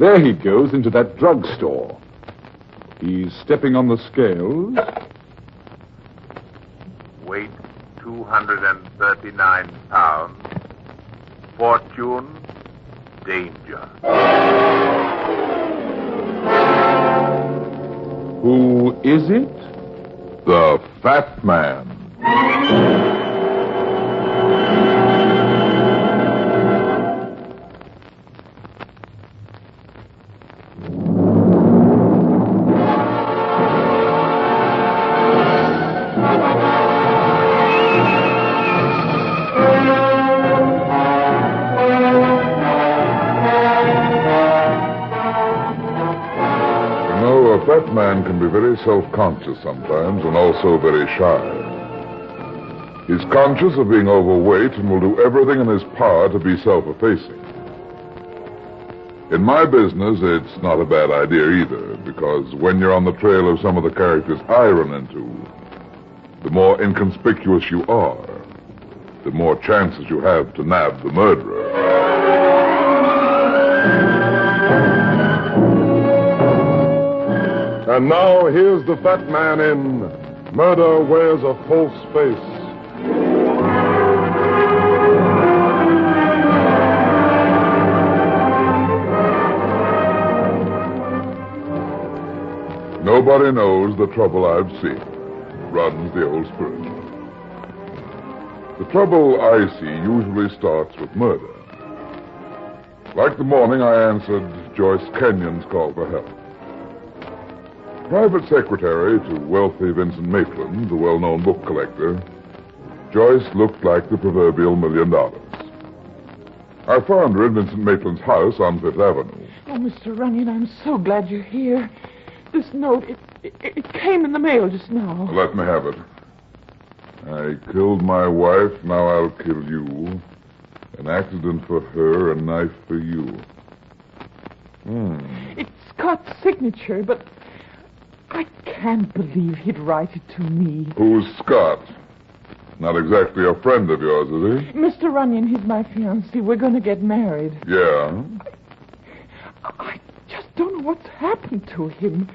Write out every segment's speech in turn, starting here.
There he goes into that drugstore. He's stepping on the scales. Weight 239 pounds. Fortune, danger. Who is it? The Fat Man. A fat man can be very self-conscious sometimes and also very shy. He's conscious of being overweight and will do everything in his power to be self-effacing. In my business, it's not a bad idea either, because when you're on the trail of some of the characters I run into, the more inconspicuous you are, the more chances you have to nab the murderer. And now, here's the Fat Man in Murder Wears a False Face. Nobody knows the trouble I've seen, runs the old spirit. The trouble I see usually starts with murder. Like the morning I answered Joyce Kenyon's call for help. Private secretary to wealthy Vincent Maitland, the well-known book collector, Joyce looked like the proverbial $1 million. I found her in Vincent Maitland's house on Fifth Avenue. Oh, Mr. Runyon, I'm so glad you're here. This note, it came in the mail just now. Let me have it. I killed my wife, now I'll kill you. An accident for her, a knife for you. It's Scott's signature, but I can't believe he'd write it to me. Who's Scott? Not exactly a friend of yours, is he? Mr. Runyon, he's my fiancé. We're going to get married. Yeah? I just don't know what's happened to him.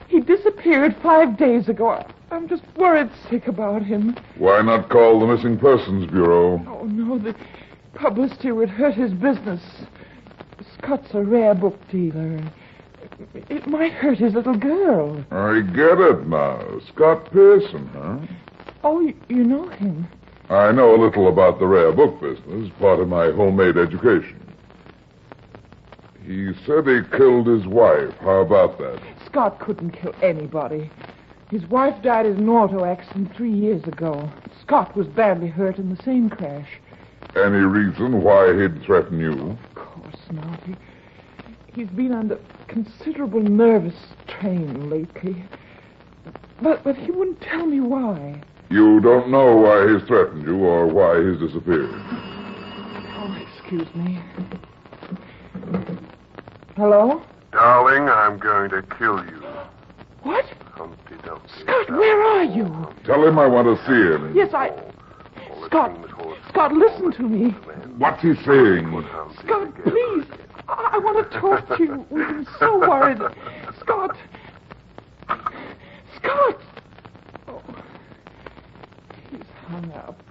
He disappeared 5 days ago. I'm just worried sick about him. Why not call the Missing Persons Bureau? Oh, no, the publicity would hurt his business. Scott's a rare book dealer. It might hurt his little girl. I get it now. Scott Pearson, huh? Oh, you know him? I know a little about the rare book business, part of my homemade education. He said he killed his wife. How about that? Scott couldn't kill anybody. His wife died in an auto accident 3 years ago. Scott was badly hurt in the same crash. Any reason why he'd threaten you? Of course not. He's been under considerable nervous strain lately. But he wouldn't tell me why. You don't know why he's threatened you or why he's disappeared? Oh, excuse me. Hello? Darling, I'm going to kill you. What? Humpty Dumpty. Scott, where are you? Tell him I want to see him. Yes, Scott, listen to me. What's he saying? Scott, please. I want to talk to you. We've been so worried. Scott. Oh, he's hung up.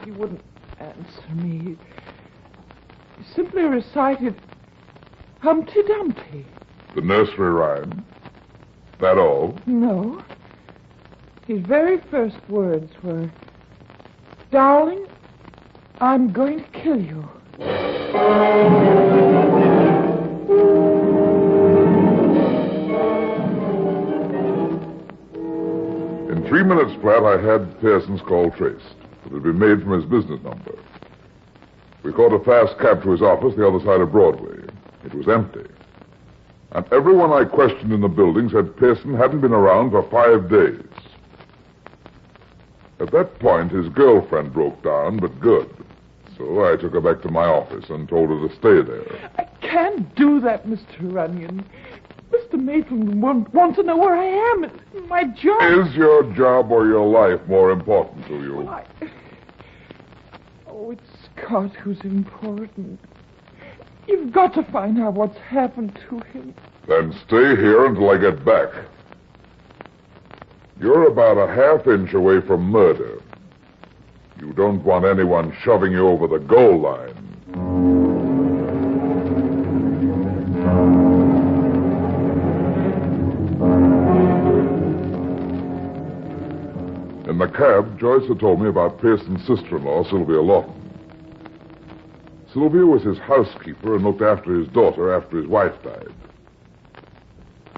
He wouldn't answer me. He simply recited Humpty Dumpty. The nursery rhyme? That all? No. His very first words were, "Darling, I'm going to kill you." In 3 minutes flat, I had Pearson's call traced. It had been made from his business number. We caught a fast cab to his office the other side of Broadway. It was empty. And everyone I questioned in the building said Pearson hadn't been around for 5 days. At that point, his girlfriend broke down, but good. So I took her back to my office and told her to stay there. I can't do that, Mr. Runyon. Mr. Maitland wants to know where I am. It's my job. Is your job or your life more important to you? Oh, it's Scott, who's important. You've got to find out what's happened to him. Then stay here until I get back. You're about a half-inch away from murder. You don't want anyone shoving you over the goal line. In the cab, Joyce had told me about Pearson's sister-in-law, Sylvia Lawton. Sylvia was his housekeeper and looked after his daughter after his wife died.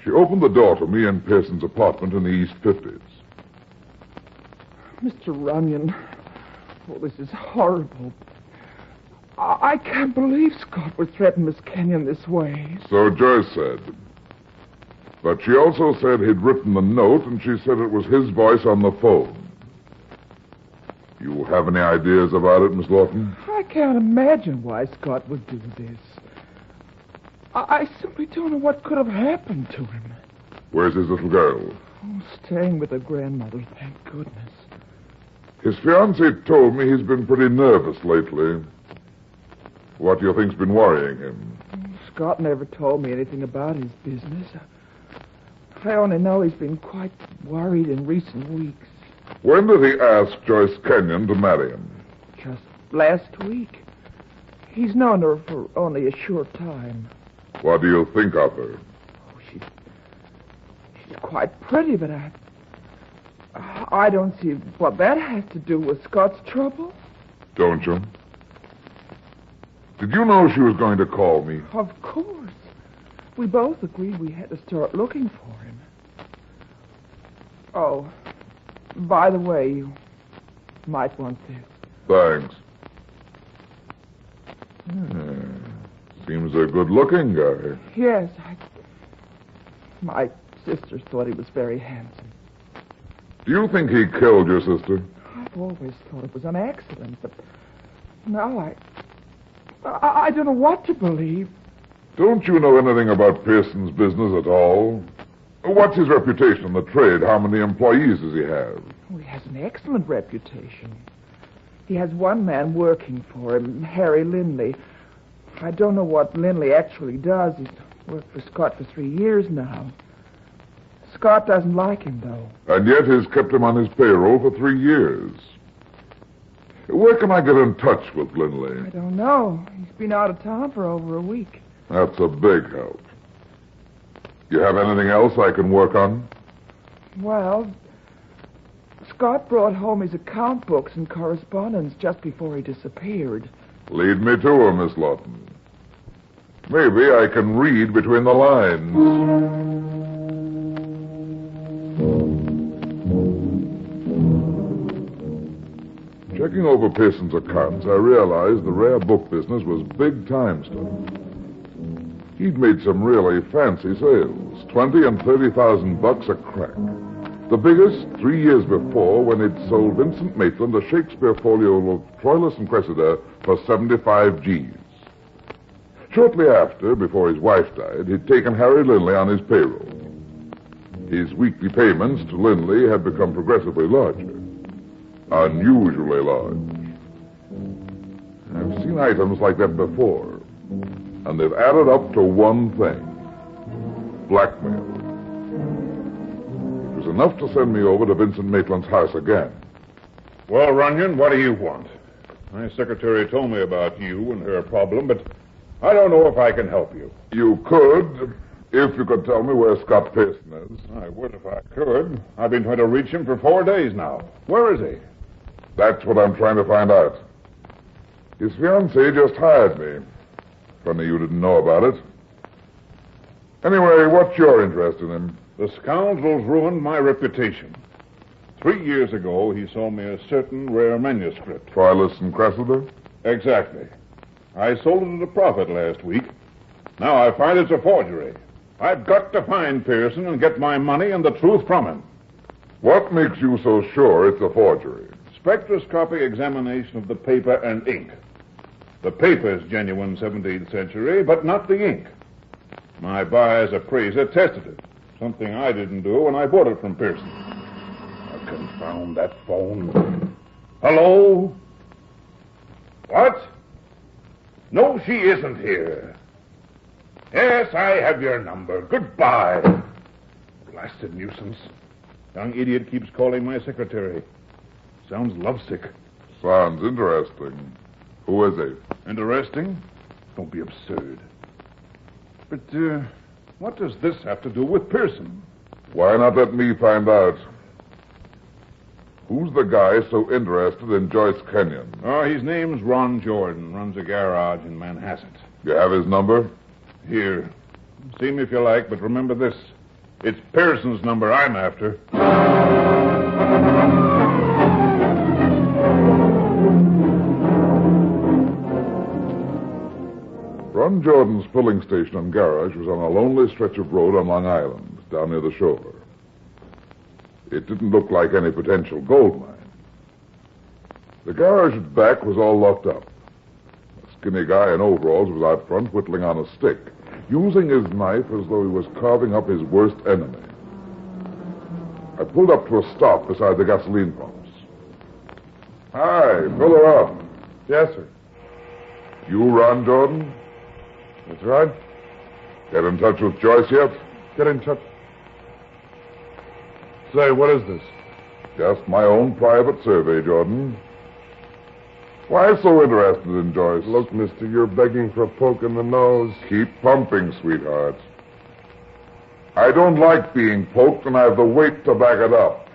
She opened the door to me in Pearson's apartment in the East 50s. Mr. Runyon, this is horrible. I can't believe Scott would threaten Miss Kenyon this way. So Joyce said. But she also said he'd written the note, and she said it was his voice on the phone. You have any ideas about it, Miss Lawton? I can't imagine why Scott would do this. I simply don't know what could have happened to him. Where's his little girl? Oh, staying with her grandmother, thank goodness. His fiancée told me he's been pretty nervous lately. What do you think's been worrying him? Scott never told me anything about his business. I only know he's been quite worried in recent weeks. When did he ask Joyce Kenyon to marry him? Just last week. He's known her for only a short time. What do you think of her? Oh, she's quite pretty, but I don't see what that has to do with Scott's trouble. Don't you? Did you know she was going to call me? Of course. We both agreed we had to start looking for him. Oh, by the way, you might want this. Thanks. Seems a good-looking guy. Yes, my sister thought he was very handsome. Do you think he killed your sister? I've always thought it was an accident, but now I don't know what to believe. Don't you know anything about Pearson's business at all? What's his reputation in the trade? How many employees does he have? Oh, he has an excellent reputation. He has one man working for him, Harry Lindley. I don't know what Lindley actually does. He's worked for Scott for 3 years now. Scott doesn't like him, though. And yet he's kept him on his payroll for 3 years. Where can I get in touch with Lindley? I don't know. He's been out of town for over a week. That's a big help. You have anything else I can work on? Well, Scott brought home his account books and correspondence just before he disappeared. Lead me to her, Miss Lawton. Maybe I can read between the lines. Checking over Pearson's accounts, I realized the rare book business was big-time stuff. He'd made some really fancy sales, $20,000 and $30,000 a crack. The biggest 3 years before, when he'd sold Vincent Maitland a Shakespeare folio of Troilus and Cressida for 75 G's. Shortly after, before his wife died, he'd taken Harry Lindley on his payroll. His weekly payments to Lindley had become progressively larger. Unusually large. I've seen items like that before, and they've added up to one thing. Blackmail. It was enough to send me over to Vincent Maitland's house again. Well, Runyon, what do you want? My secretary told me about you and her problem, but I don't know if I can help you. You could, if you could tell me where Scott Pearson is. I would if I could. I've been trying to reach him for 4 days now. Where is he? That's what I'm trying to find out. His fiancée just hired me. Funny you didn't know about it. Anyway, what's your interest in him? The scoundrel's ruined my reputation. 3 years ago, he sold me a certain rare manuscript. Troilus and Cressida? Exactly. I sold it at a profit last week. Now I find it's a forgery. I've got to find Pearson and get my money and the truth from him. What makes you so sure it's a forgery? Spectroscopic examination of the paper and ink. The paper's genuine 17th century, but not the ink. My buyer's appraiser tested it, something I didn't do when I bought it from Pearson. Oh, confound that phone. Hello? What? No, she isn't here. Yes, I have your number. Goodbye. Blasted nuisance. Young idiot keeps calling my secretary. Sounds lovesick. Sounds interesting. Who is he? Interesting? Don't be absurd. But, what does this have to do with Pearson? Why not let me find out? Who's the guy so interested in Joyce Kenyon? Oh, his name's Ron Jordan. Runs a garage in Manhasset. You have his number? Here. See me if you like, but remember this. It's Pearson's number I'm after. Ron Jordan's filling station and garage was on a lonely stretch of road on Long Island, down near the shore. It didn't look like any potential gold mine. The garage at back was all locked up. A skinny guy in overalls was out front whittling on a stick, using his knife as though he was carving up his worst enemy. I pulled up to a stop beside the gasoline pumps. Hi, fill her up. Yes, sir. You Ron Jordan? That's right. Get in touch with Joyce yet? Get in touch. Say, what is this? Just my own private survey, Jordan. Why so interested in Joyce? Look, mister, you're begging for a poke in the nose. Keep pumping, sweetheart. I don't like being poked, and I have the weight to back it up.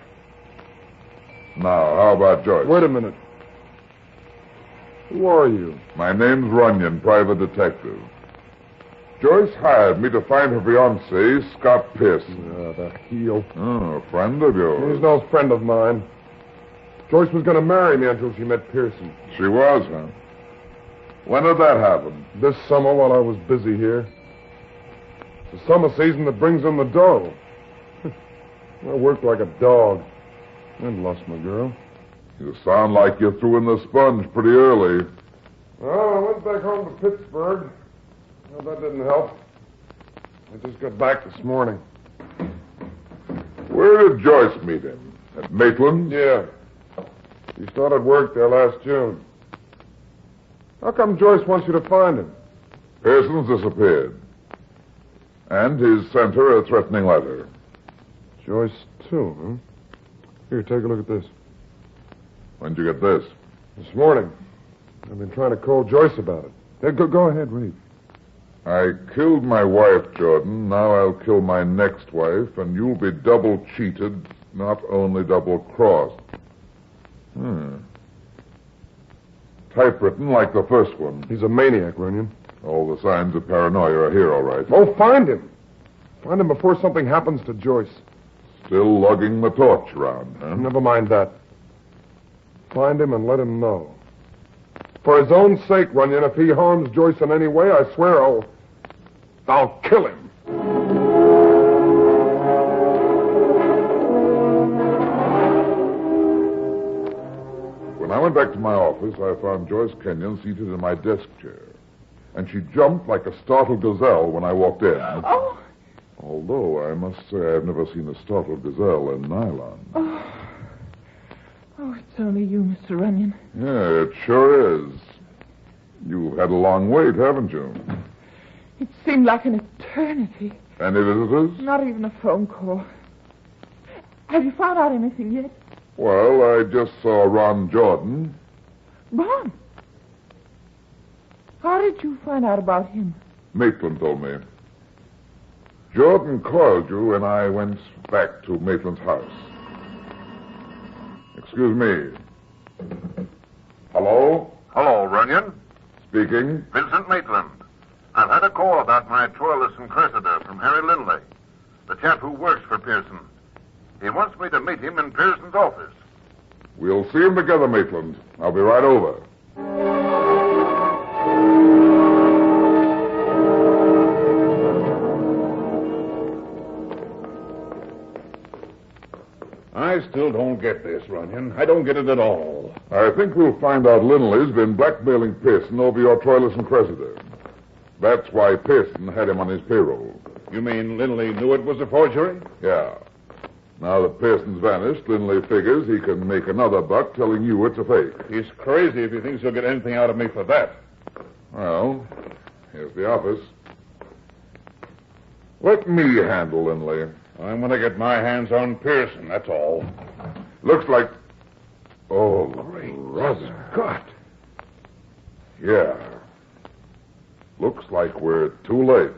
Now, how about Joyce? Wait a minute. Who are you? My name's Runyon, private detective. Joyce hired me to find her fiancé, Scott Pearson. The heel. Oh, a friend of yours. He's no friend of mine. Joyce was going to marry me until she met Pearson. She was, huh? When did that happen? This summer while I was busy here. It's the summer season that brings in the dough. I worked like a dog. And lost my girl. You sound like you threw in the sponge pretty early. Well, I went back home to Pittsburgh. Well, that didn't help. I just got back this morning. Where did Joyce meet him? At Maitland's? Yeah. He started work there last June. How come Joyce wants you to find him? Pearson's disappeared. And he's sent her a threatening letter. Joyce, too, huh? Here, take a look at this. When'd you get this? This morning. I've been trying to call Joyce about it. Hey, go ahead, read. I killed my wife, Jordan. Now I'll kill my next wife, and you'll be double cheated, not only double crossed. Typewritten like the first one. He's a maniac, Runyon. All the signs of paranoia are here, all right. Oh, find him. Find him before something happens to Joyce. Still lugging the torch around, huh? Never mind that. Find him and let him know. For his own sake, Runyon, if he harms Joyce in any way, I swear I'll kill him. When I went back to my office, I found Joyce Kenyon seated in my desk chair. And she jumped like a startled gazelle when I walked in. Oh. Although I must say I've never seen a startled gazelle in nylon. Oh, it's only you, Mr. Runyon. Yeah, it sure is. You've had a long wait, haven't you? It seemed like an eternity. Any visitors? Not even a phone call. Have you found out anything yet? Well, I just saw Ron Jordan. Ron? How did you find out about him? Maitland told me. Jordan called you, and I went back to Maitland's house. Excuse me. Hello? Hello, Runyon. Speaking. Vincent Maitland. I've had a call about my Troilus and Cressida from Harry Lindley, the chap who works for Pearson. He wants me to meet him in Pearson's office. We'll see him together, Maitland. I'll be right over. I still don't get this, Runyon. I don't get it at all. I think we'll find out Lindley's been blackmailing Pearson over your Troilus and Cressida. That's why Pearson had him on his payroll. You mean Lindley knew it was a forgery? Yeah. Now that Pearson's vanished, Lindley figures he can make another buck telling you it's a fake. He's crazy if he thinks he'll get anything out of me for that. Well, here's the office. Let me handle Lindley. I'm going to get my hands on Pearson, that's all. Looks like... Oh, brother. Scott. Yeah. Looks like we're too late.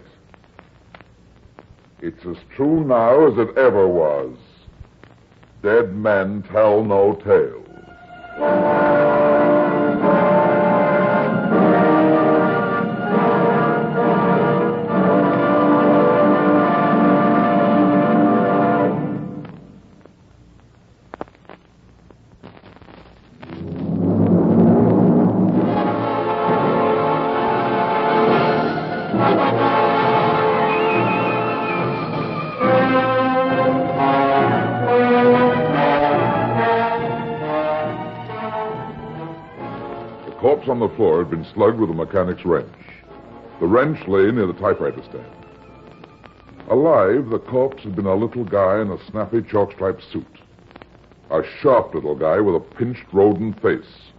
It's as true now as it ever was. Dead men tell no tales. The corpse on the floor had been slugged with a mechanic's wrench. The wrench lay near the typewriter stand. Alive, the corpse had been a little guy in a snappy chalk-striped suit. A sharp little guy with a pinched rodent face.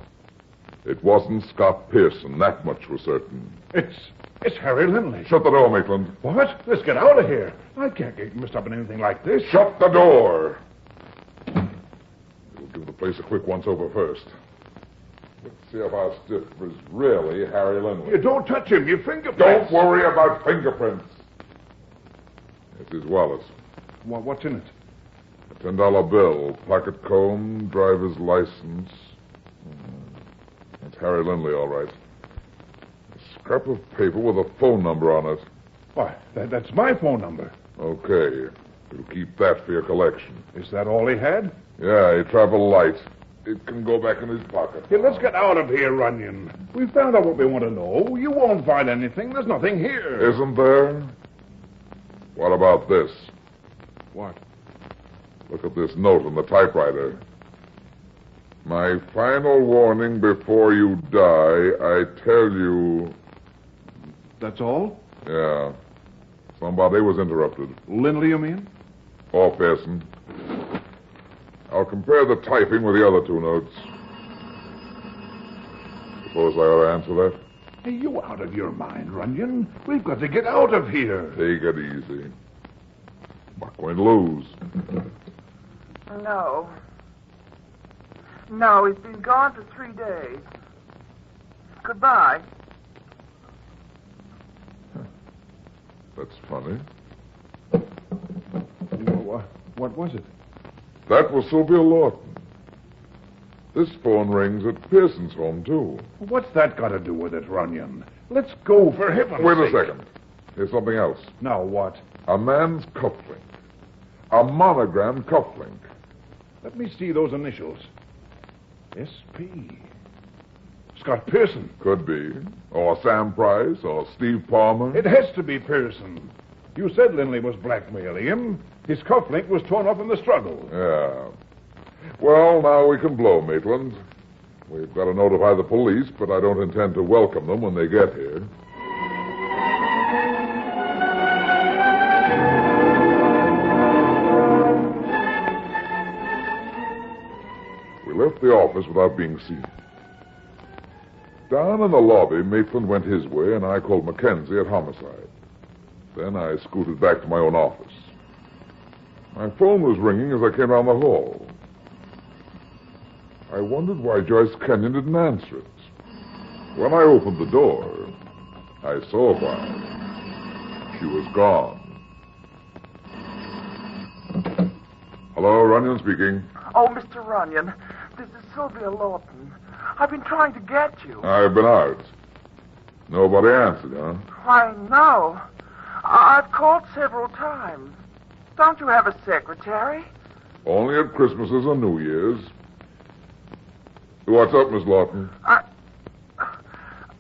It wasn't Scott Pearson, that much was certain. It's Harry Lindley. Shut the door, Maitland. What? Let's get out of here. I can't get mixed up in anything like this. Shut the door! We'll give the place a quick once-over first. Let's see if our stiff is really Harry Lindley. You don't touch him. Your fingerprints. Don't worry about fingerprints. It's his wallet. What's in it? A $10 bill, pocket comb, driver's license. That's Harry Lindley, all right. A scrap of paper with a phone number on it. Why, that's my phone number. Okay. We'll keep that for your collection. Is that all he had? Yeah, he traveled light. It can go back in his pocket. Hey, let's get out of here, Runyon. We've found out what we want to know. You won't find anything. There's nothing here. Isn't there? What about this? What? Look at this note on the typewriter. My final warning before you die, I tell you... That's all? Yeah. Somebody was interrupted. Lindley, you mean? Or Pearson. I'll compare the typing with the other two notes. Suppose I ought to answer that? Hey, you out of your mind, Runyon. We've got to get out of here. Take it easy. Not going to lose. No. No, he's been gone for 3 days. Goodbye. That's funny. What was it? That was Sylvia Lawton. This phone rings at Pearson's home, too. What's that got to do with it, Runyon? Let's go, for heaven's Wait a sake. second. Here's something else. Now what? A man's cufflink. A monogrammed cufflink. Let me see those initials. S.P. Scott Pearson. Could be. Or Sam Price, or Steve Palmer. It has to be Pearson. You said Lindley was blackmailing him. His cufflink was torn off in the struggle. Yeah. Well, now we can blow, Maitland. We've got to notify the police, but I don't intend to welcome them when they get here. We left the office without being seen. Down in the lobby, Maitland went his way, and I called Mackenzie at Homicide. Then I scooted back to my own office. My phone was ringing as I came down the hall. I wondered why Joyce Kenyon didn't answer it. When I opened the door, I saw why. She was gone. Hello, Runyon speaking. Oh, Mr. Runyon, this is Sylvia Lawton. I've been trying to get you. I've been out. Nobody answered, huh? Why, no. I've called several times. Don't you have a secretary? Only at Christmases and New Year's. What's up, Miss Lawton?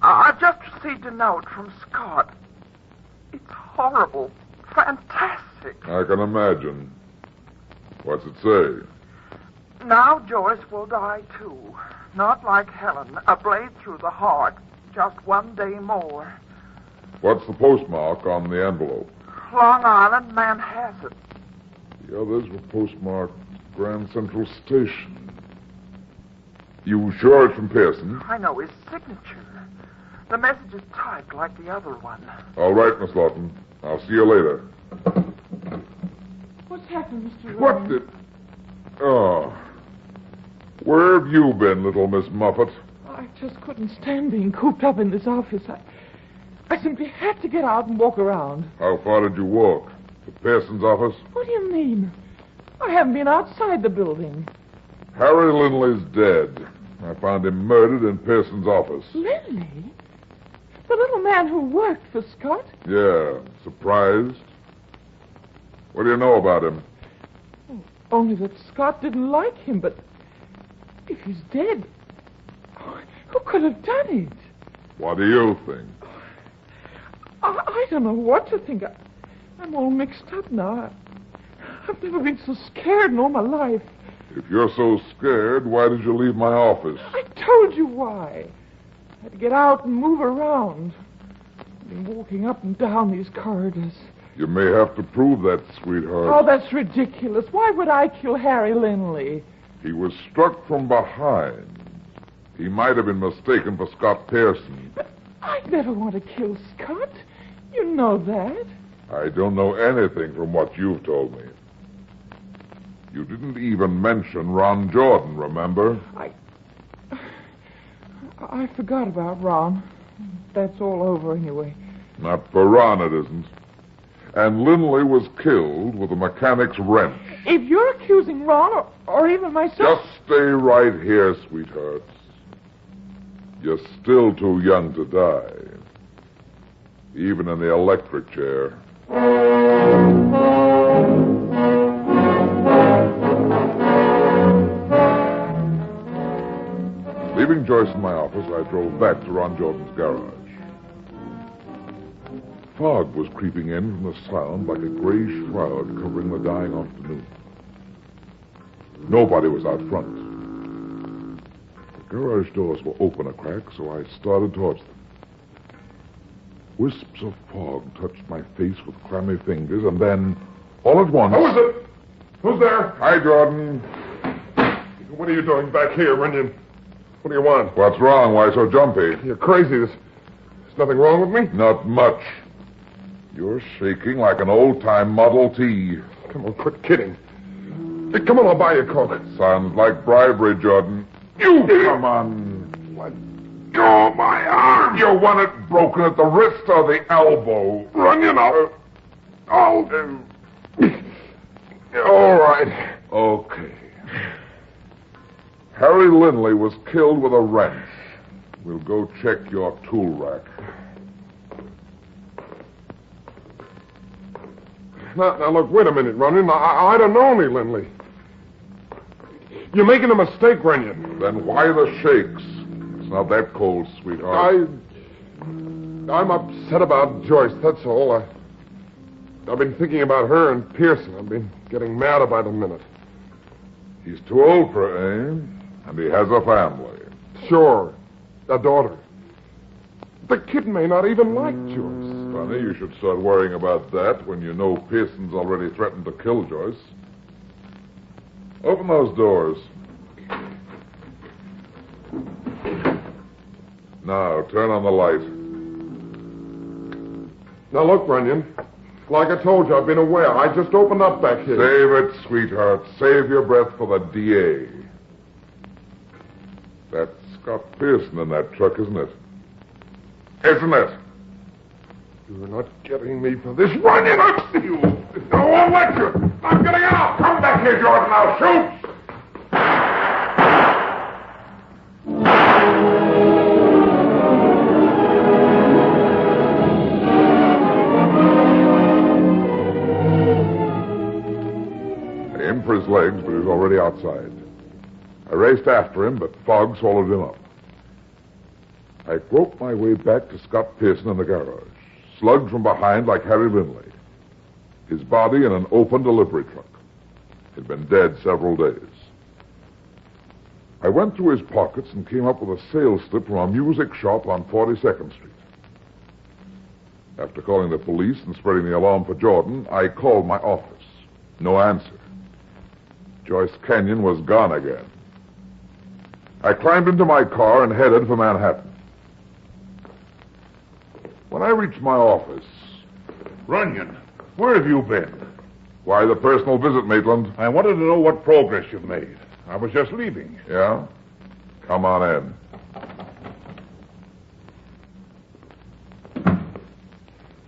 I've just received a note from Scott. It's horrible. Fantastic. I can imagine. What's it say? Now Joyce will die, too. Not like Helen, a blade through the heart. Just 1 day more. What's the postmark on the envelope? Long Island, Manhasset. The others were postmarked Grand Central Station. You sure it's from Pearson? I know his signature. The message is typed like the other one. All right, Miss Lawton. I'll see you later. What's happened, Mr. Runyon? What did... Oh. Where have you been, little Miss Muffet? I just couldn't stand being cooped up in this office. I simply had to get out and walk around. How far did you walk? To Pearson's office? What do you mean? I haven't been outside the building. Harry Linley's dead. I found him murdered in Pearson's office. Linley? The little man who worked for Scott? Yeah. Surprised? What do you know about him? Only that Scott didn't like him, but if he's dead, who could have done it? What do you think? I don't know what to think. I'm all mixed up now. I've never been so scared in all my life. If you're so scared, why did you leave my office? I told you why. I had to get out and move around. I've been walking up and down these corridors. You may have to prove that, sweetheart. Oh, that's ridiculous. Why would I kill Harry Linley? He was struck from behind. He might have been mistaken for Scott Pearson. But I'd never want to kill Scott. You know that. I don't know anything from what you've told me. You didn't even mention Ron Jordan, remember? I forgot about Ron. That's all over anyway. Not for Ron, it isn't. And Linley was killed with a mechanic's wrench. If you're accusing Ron or even myself... Just stay right here, sweethearts. You're still too young to die. Even in the electric chair. Leaving Joyce in my office, I drove back to Ron Jordan's garage. Fog was creeping in from the sound like a gray shroud covering the dying afternoon. Nobody was out front. The garage doors were open a crack, so I started towards them. Wisps of fog touched my face with clammy fingers, and then, all at once... Who is it? Who's there? Hi, Jordan. What are you doing back here, Runyon? What do you want? What's wrong? Why so jumpy? You're crazy. There's nothing wrong with me? Not much. You're shaking like an old-time Model T. Come on, quit kidding. Hey, come on, I'll buy you a Coke. Sounds like bribery, Jordan. You come on. Let go of my arm. You want it broken at the wrist or the elbow? Runyon, I'll do. All right. Okay. Harry Linley was killed with a wrench. We'll go check your tool rack. Now, look, wait a minute, Runyon. I don't know any Linley. You're making a mistake, Runyon. Then why the shakes? It's not that cold, sweetheart. I'm upset about Joyce, that's all. I've been thinking about her and Pearson. I've been getting madder by the minute. He's too old for her, eh? And he has a family. Sure, a daughter. The kid may not even like Joyce. Funny, you should start worrying about that when you know Pearson's already threatened to kill Joyce. Open those doors. Now, turn on the light. Now, look, Runyon. Like I told you, I've been aware. I just opened up back here. Save it, sweetheart. Save your breath for the DA. That's Scott Pearson in that truck, isn't it? Isn't it? You're not getting me for this, Runyon. You. No one let you. I'm getting out. Come back here, Jordan. I'll shoot. I aimed for his legs, but he was already outside. I raced after him, but fog swallowed him up. I groped my way back to Scott Pearson in the garage, slugged from behind like Harry Linley. His body in an open delivery truck. He'd been dead several days. I went through his pockets and came up with a sales slip from a music shop on 42nd Street. After calling the police and spreading the alarm for Jordan, I called my office. No answer. Joyce Canyon was gone again. I climbed into my car and headed for Manhattan. When I reached my office... Runyon, where have you been? Why, the personal visit, Maitland. I wanted to know what progress you've made. I was just leaving. Yeah? Come on in.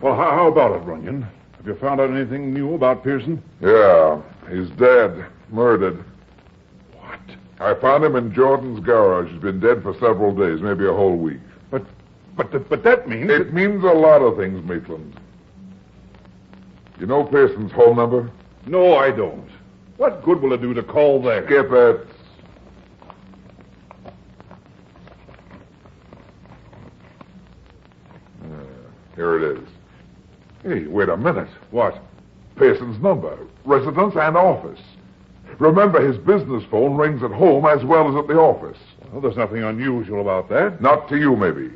Well, how about it, Runyon? Have you found out anything new about Pearson? Yeah, he's dead. Murdered. What? I found him in Jordan's garage. He's been dead for several days, maybe a whole week. But that means... It means a lot of things, Maitland. You know Pearson's home number? No, I don't. What good will it do to call there? Skip it. Here it is. Hey, wait a minute. What? Pearson's number, residence and office. Remember, his business phone rings at home as well as at the office. Well, there's nothing unusual about that. Not to you, maybe.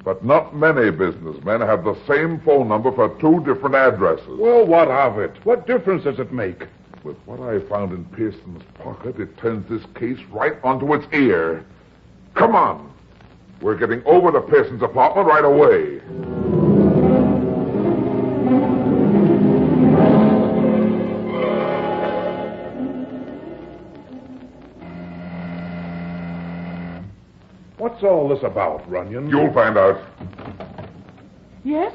But not many businessmen have the same phone number for two different addresses. Well, what of it? What difference does it make? With what I found in Pearson's pocket, it turns this case right onto its ear. Come on. We're getting over to Pearson's apartment right away. What's all this about, Runyon? You'll find out. Yes?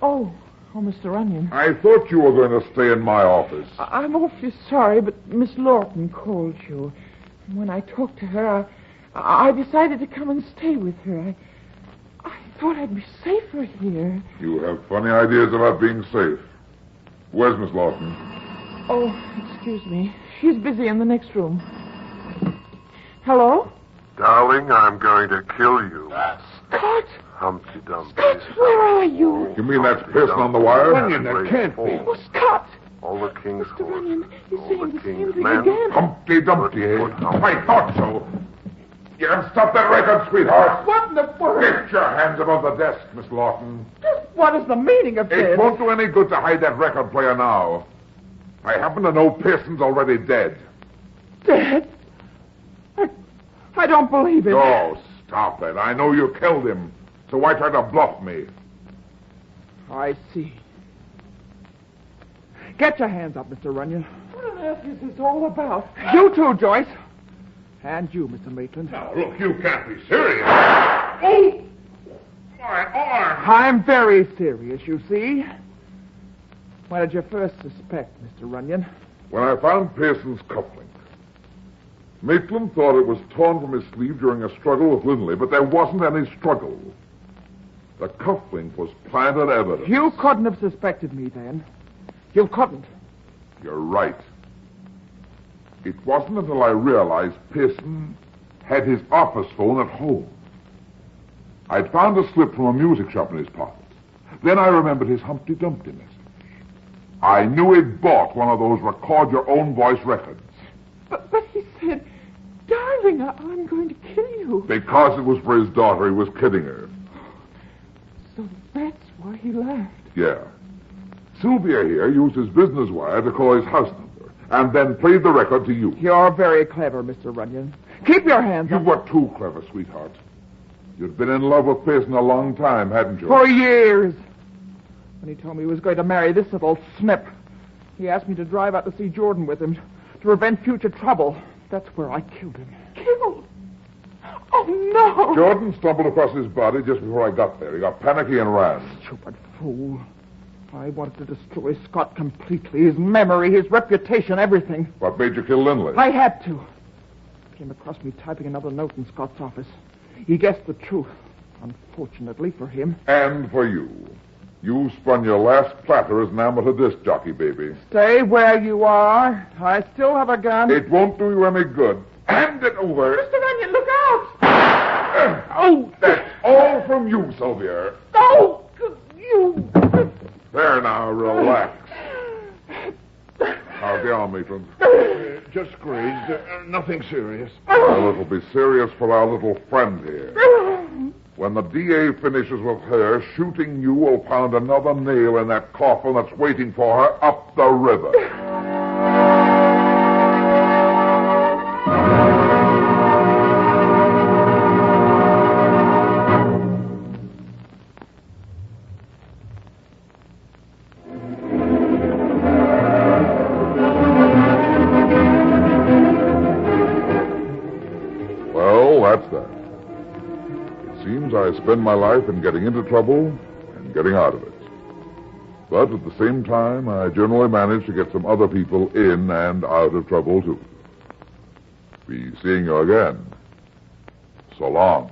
Oh, Mr. Runyon. I thought you were going to stay in my office. I'm awfully sorry, but Miss Lawton called you. When I talked to her, I decided to come and stay with her. I thought I'd be safer here. You have funny ideas about being safe. Where's Miss Lawton? Oh, excuse me. She's busy in the next room. Hello? Darling, I'm going to kill you. Scott! Humpty Dumpty. Scott, where are you? You mean that's Pearson on the wire? Runyon, that can't be. Oh, Scott! All the king's Mr. Runyon, horses, he's all saying the the same king's thing men. again. Humpty Dumpty, eh? I thought so. You can stop that record, sweetheart. What in the world? Get your hands above the desk, Miss Lawton. What is the meaning of It this? won't do any good to hide that record player now. I happen to know Pearson's already dead. Dead? I don't believe it. Oh, stop it. I know you killed him. So why try to bluff me? I see. Get your hands up, Mr. Runyon. What on earth is this all about? You too, Joyce. And you, Mr. Maitland. Now, look, you can't be serious. Oh! My arm! I'm very serious, you see. What did you first suspect, Mr. Runyon? When I found Pearson's cufflink, Maitland thought it was torn from his sleeve during a struggle with Lindley, but there wasn't any struggle. The cufflink was planted evidence. You couldn't have suspected me then. You couldn't. You're right. It wasn't until I realized Pearson had his office phone at home. I'd found a slip from a music shop in his pocket. Then I remembered his Humpty Dumpty message. I knew he'd bought one of those record-your-own-voice records. But he said, darling, I'm going to kill you. Because it was for his daughter, he was kidding her. So that's why he laughed. Yeah. Sylvia here used his business wire to call his house number, and then played the record to you. You're very clever, Mr. Runyon. Keep your hands You up. were too clever, sweetheart. You'd been in love with Pearson a long time, hadn't you? For years. When he told me he was going to marry this little snip, he asked me to drive out to see Jordan with him to prevent future trouble. That's where I killed him. Killed? Oh, no! Jordan stumbled across his body just before I got there. He got panicky and ran. Stupid fool. I wanted to destroy Scott completely. His memory, his reputation, everything. What made you kill Lindley? I had to. Came across me typing another note in Scott's office. He guessed the truth. Unfortunately for him. And for you. You spun your last platter as an amateur disc jockey, baby. Stay where you are. I still have a gun. It won't do you any good. Hand it over. Mr. Runyon, look out! Oh, that's all from you, Sylvia. Oh, you... There now, relax. How's the arm, Maitland? Just grazed. Nothing serious. Well, it'll be serious for our little friend here. When the DA finishes with her, shooting you will pound another nail in that coffin that's waiting for her up the river. Well, that's that. It seems I spend my life in getting into trouble and getting out of it. But at the same time, I generally manage to get some other people in and out of trouble, too. Be seeing you again. So long.